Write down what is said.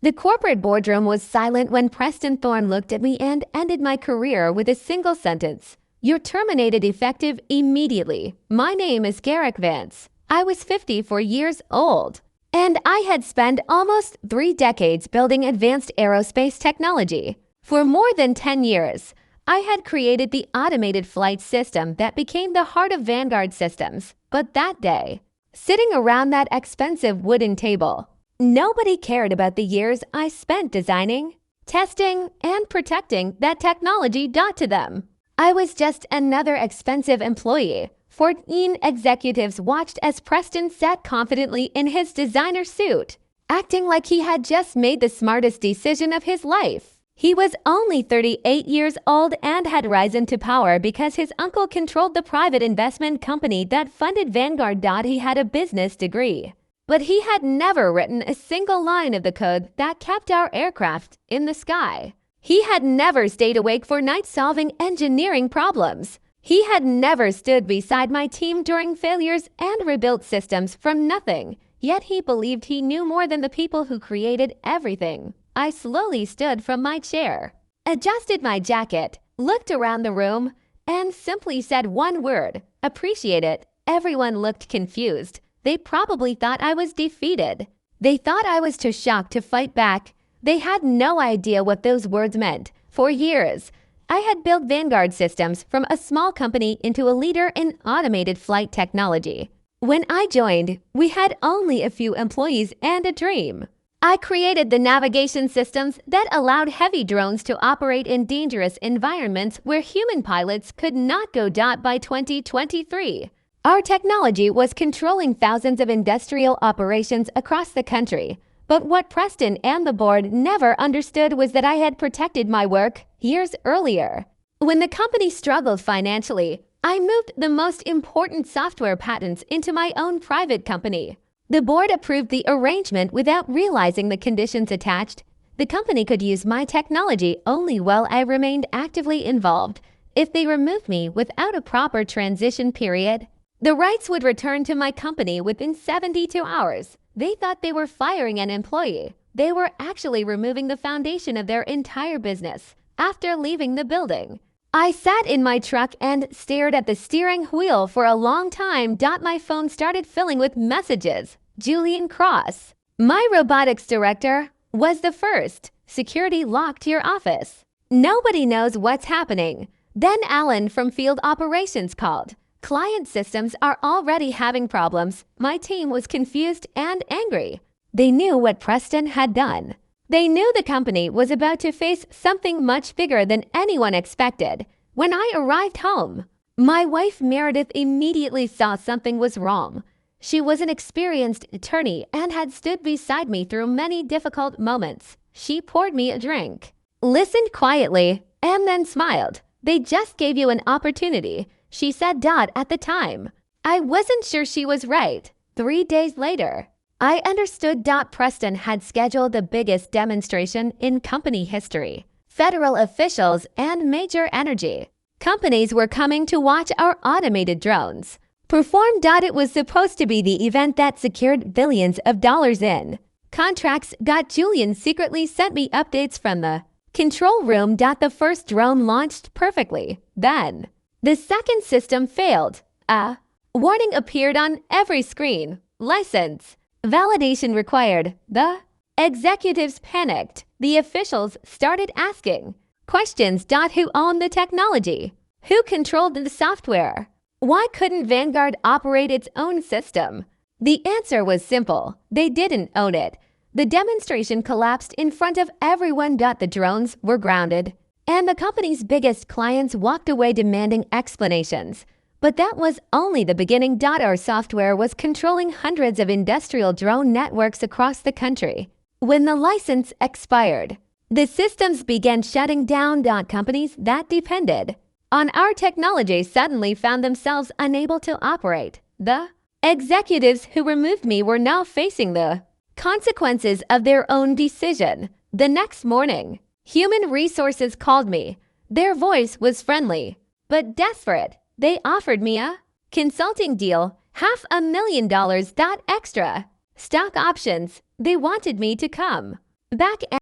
The corporate boardroom was silent when Preston Thorne looked at me and ended my career with a single sentence. "You're terminated effective immediately. My name is Garrick Vance. I was 54 years old, and I had spent almost 3 decades building advanced aerospace technology. For more than 10 years, I had created the automated flight system that became the heart of Vanguard Systems. But that day, sitting around that expensive wooden table, nobody cared about the years I spent designing, testing, and protecting that technology to them. I was just another expensive employee. 14 executives watched as Preston sat confidently in his designer suit, acting like he had just made the smartest decision of his life. He was only 38 years old and had risen to power because his uncle controlled the private investment company that funded Vanguard. He had a business degree, but he had never written a single line of the code that kept our aircraft in the sky. He had never stayed awake for nights solving engineering problems. He had never stood beside my team during failures and rebuilt systems from nothing. Yet he believed he knew more than the people who created everything. I slowly stood from my chair, adjusted my jacket, looked around the room, and simply said one word: "Appreciate it." Everyone looked confused. They probably thought I was defeated. They thought I was too shocked to fight back. They had no idea what those words meant. For years, I had built Vanguard Systems from a small company into a leader in automated flight technology. When I joined, we had only a few employees and a dream. I created the navigation systems that allowed heavy drones to operate in dangerous environments where human pilots could not go. By 2023, our technology was controlling thousands of industrial operations across the country. But what Preston and the board never understood was that I had protected my work years earlier. When the company struggled financially, I moved the most important software patents into my own private company. The board approved the arrangement without realizing the conditions attached. The company could use my technology only while I remained actively involved. If they removed me without a proper transition period, the rights would return to my company within 72 hours. They thought they were firing an employee. They were actually removing the foundation of their entire business after leaving the building. I sat in my truck and stared at the steering wheel for a long time. My phone started filling with messages. Julian Cross, my robotics director, was the first. "Security locked your office. Nobody knows what's happening." Then Alan from field operations called. "Client systems are already having problems." My team was confused and angry. They knew what Preston had done. They knew the company was about to face something much bigger than anyone expected. When I arrived home, my wife Meredith immediately saw something was wrong. She was an experienced attorney and had stood beside me through many difficult moments. She poured me a drink, listened quietly, and then smiled. "They just gave you an opportunity," she said. At the time, I wasn't sure she was right. 3 days later, I understood. Preston had scheduled the biggest demonstration in company history. Federal officials and major energy companies were coming to watch our automated drones perform. It was supposed to be the event that secured billions of dollars in contracts. Julian secretly sent me updates from the control room. The first drone launched perfectly. Then, the second system failed. A warning appeared on every screen. "License validation required." The executives panicked. The officials started asking questions. Who owned the technology? Who controlled the software? Why couldn't Vanguard operate its own system? The answer was simple: they didn't own it. The demonstration collapsed in front of everyone. The drones were grounded, and the company's biggest clients walked away demanding explanations. But that was only the beginning. Our software was controlling hundreds of industrial drone networks across the country. When the license expired, the systems began shutting down. Companies that depended on our technology suddenly found themselves unable to operate. The executives who removed me were now facing the consequences of their own decision. The next morning, Human Resources called me. Their voice was friendly, but desperate. They offered me a consulting deal, $500,000 extra, stock options. They wanted me to come Back